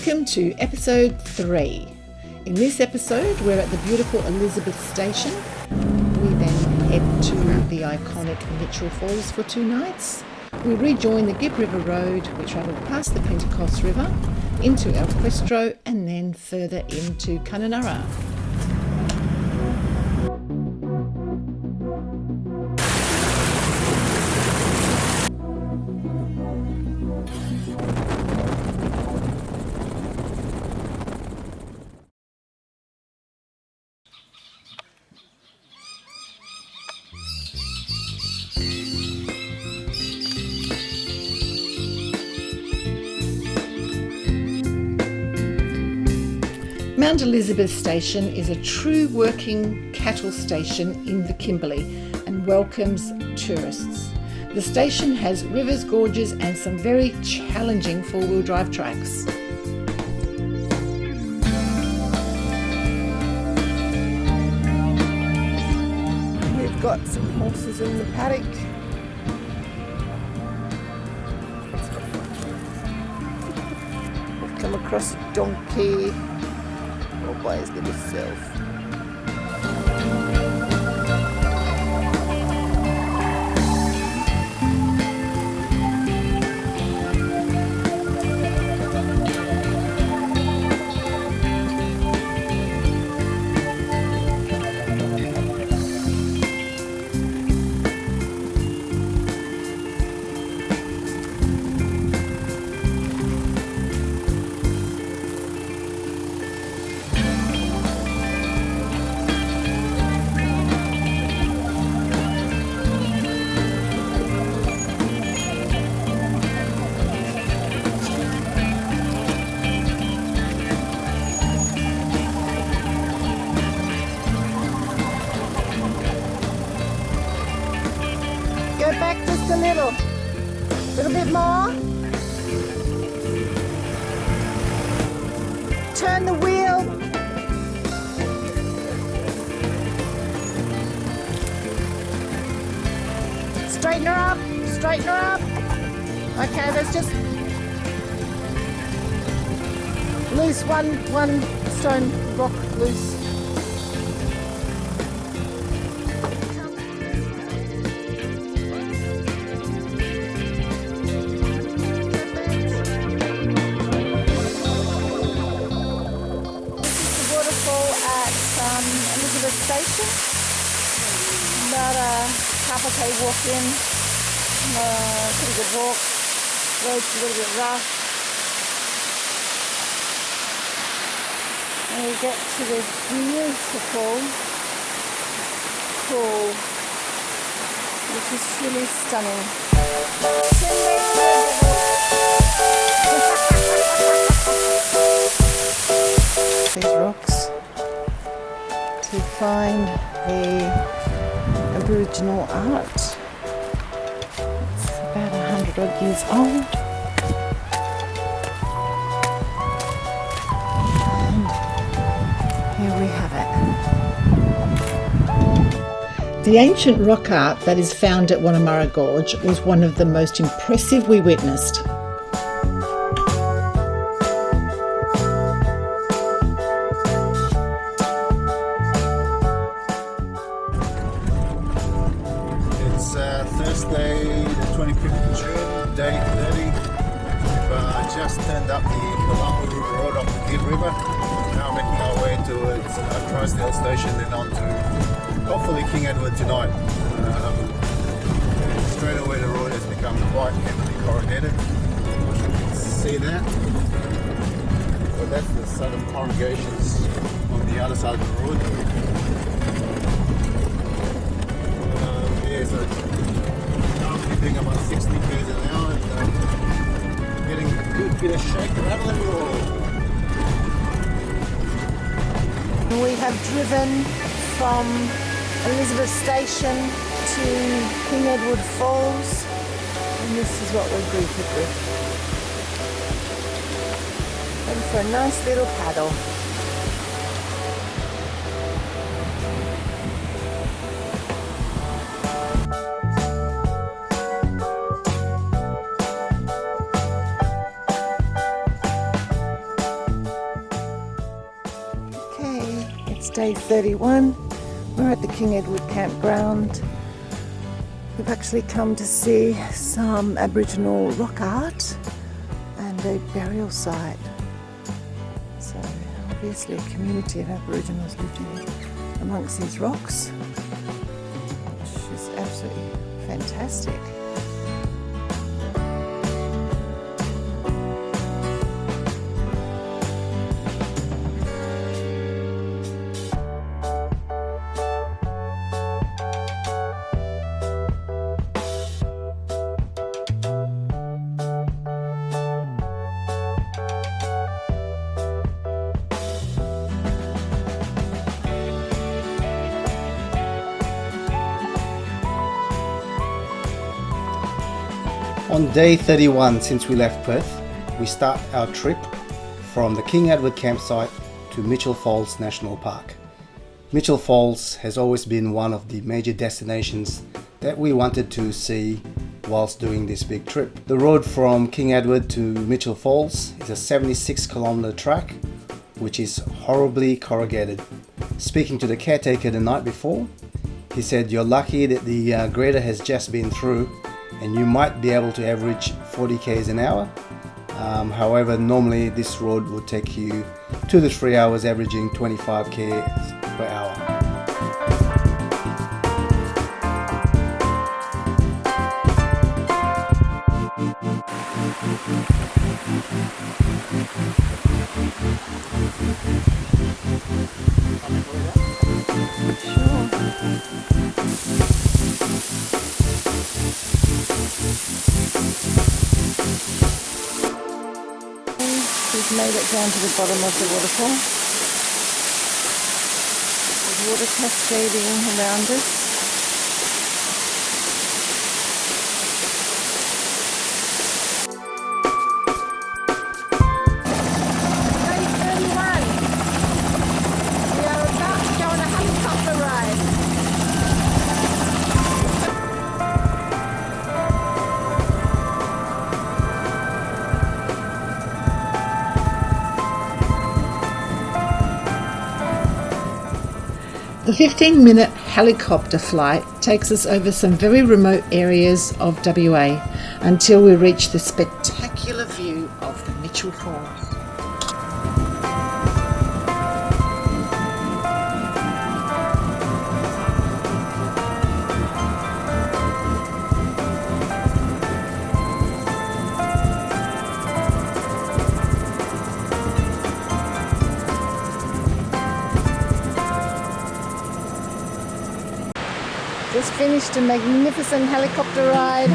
Welcome to episode 3. In this episode, we're at the beautiful Elizabeth Station. We then head to the iconic Mitchell Falls for 2 nights. We rejoin the Gibb River Road. We travel past the Pentecost River into El Questro and then further into Kununurra. Mount Elizabeth Station is a true working cattle station in the Kimberley and welcomes tourists. The station has rivers, gorges and some very challenging 4-wheel drive tracks. We've got some horses in the paddock. We've come across a donkey. By his little self. Go back just a little bit more. Turn the wheel. Straighten her up, straighten her up. Okay, let's just loose one stone rock loose. Elizabeth Station, about a half a k walk in, pretty good walk, road's a little bit rough, and we get to this beautiful pool, which is really stunning. These rocks to find the Aboriginal art. It's about 100 odd years old. And here we have it. The ancient rock art that is found at Kununurra Gorge was one of the most impressive we witnessed. Thursday, the 25th of June, day 30. We've just turned up the 4WDing road up the Gibb River. Now making our way towards Trousdale Station, then on to hopefully King Edward tonight. Straight away the road has become quite heavily corrugated. You can see that. But that's the southern congregations on the other side of the road. So doing about 60 km an hour and getting a good bit of shake rattling roll. We have driven from Elizabeth Station to King Edward Falls, and this is what we're greeted with. And for a nice little paddle. day 31. We're at the King Edward campground. We've actually come to see some Aboriginal rock art and a burial site. So obviously a community of Aboriginals living amongst these rocks, which is absolutely fantastic. On day 31 since we left Perth, we start our trip from the King Edward campsite to Mitchell Falls National Park. Mitchell Falls has always been one of the major destinations that we wanted to see whilst doing this big trip. The road from King Edward to Mitchell Falls is a 76-kilometre track which is horribly corrugated. Speaking to the caretaker the night before, he said you're lucky that the grader has just been through and you might be able to average 40 k's an hour. However, normally this road would take you 2 to 3 hours, averaging 25 k's per hour. We've made it down to the bottom of the waterfall. There's water cascading around us. Day 31. We are about to go on a helicopter ride. The 15-minute helicopter flight takes us over some very remote areas of WA until we reach the spectacular view of the Mitchell Falls. Just finished a magnificent helicopter ride.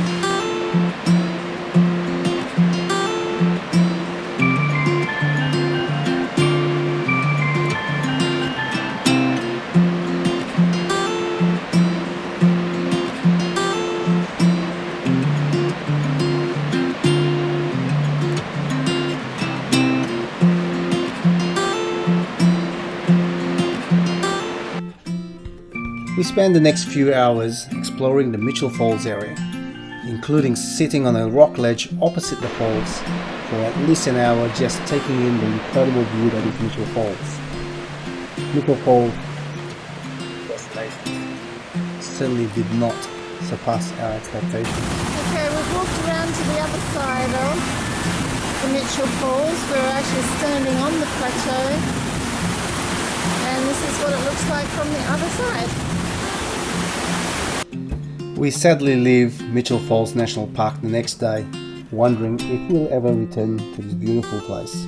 We spend the next few hours exploring the Mitchell Falls area, including sitting on a rock ledge opposite the falls for at least an hour just taking in the incredible view that is Mitchell Falls. Mitchell Falls destination certainly did not surpass our expectations. Okay, we've walked around to the other side of the Mitchell Falls. We're actually standing on the plateau, and this is what it looks like from the other side. We sadly leave Mitchell Falls National Park the next day, wondering if we'll ever return to this beautiful place.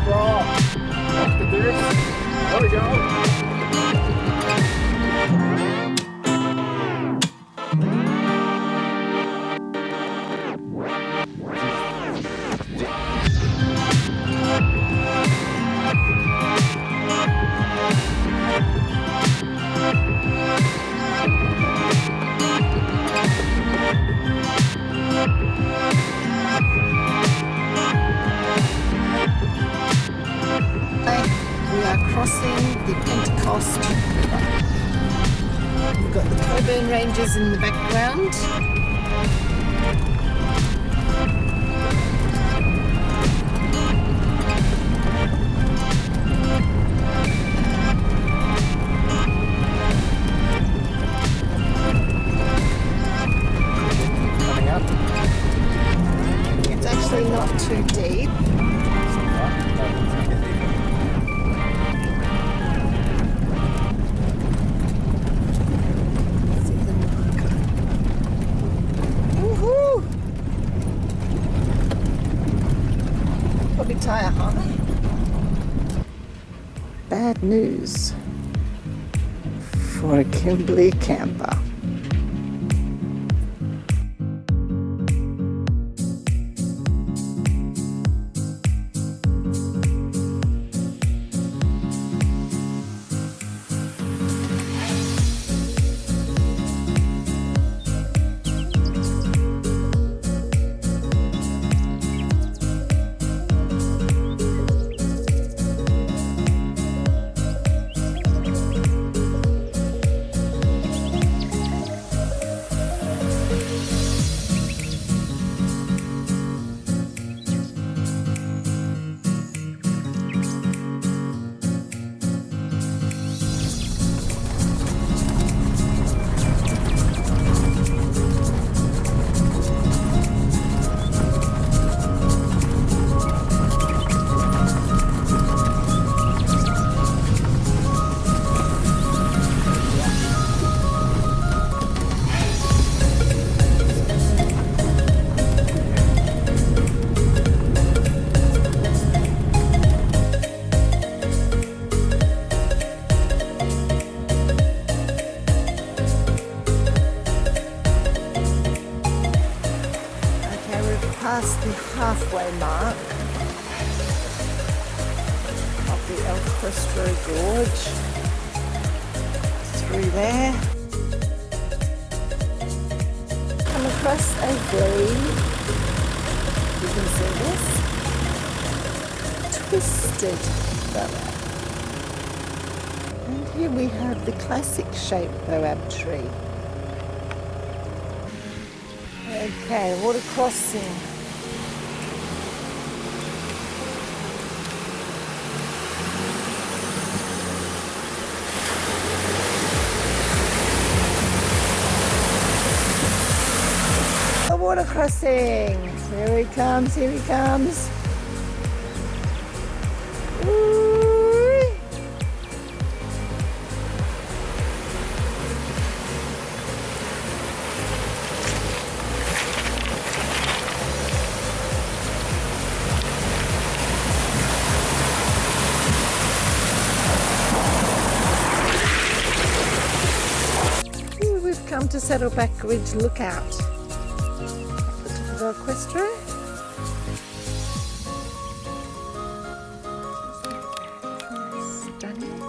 up, roll. Lock the diffs. There we go. We are crossing the Pentecost River. We've got the Coburn Ranges in the background. Coming up. It's actually not too deep. Woohoo! Probably tire, huh? Bad news for a Kimberley camper. Past the halfway mark of the Equestro Gorge. Through there. Come across a glade. You can see this. Twisted boab. And here we have the classic shaped boab tree. Okay, water crossing. A water crossing. Here he comes, here he comes. Ooh. We've come to Saddleback Ridge Lookout. At the top of our Equestro. Stunning.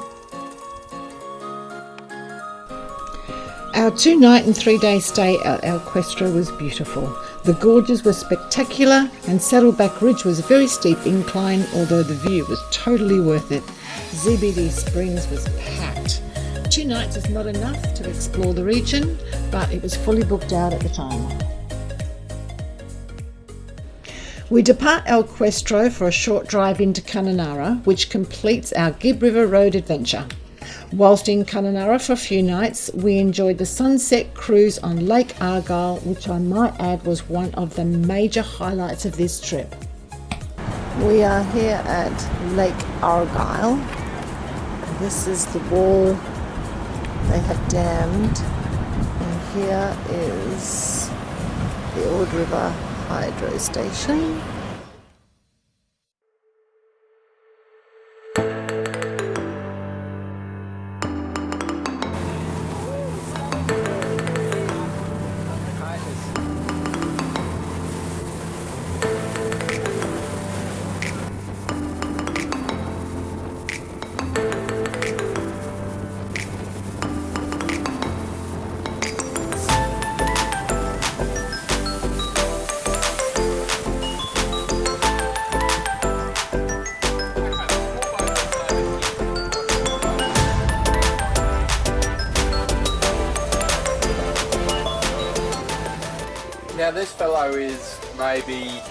Our 2-night and 3-day stay at Equestro was beautiful. The gorges were spectacular and Saddleback Ridge was a very steep incline, although the view was totally worth it. ZBD Springs was packed. 2 nights is not enough to explore the region, but it was fully booked out at the time. We depart Equestro for a short drive into Kununurra, which completes our Gibb River Road adventure. Whilst in Kununurra for a few nights, we enjoyed the sunset cruise on Lake Argyle, which I might add was one of the major highlights of this trip. We are here at Lake Argyle. This is the wall they have dammed, and here is the Ord River Hydro Station. this fellow is maybe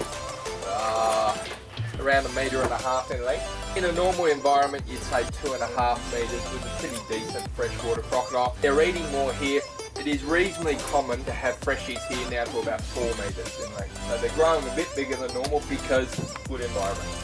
around 1.5 meters in length. In a normal environment, you'd say 2.5 meters with a pretty decent freshwater crocodile. They're eating more here. It is reasonably common to have freshies here now to about 4 meters in length. So they're growing a bit bigger than normal because good environment.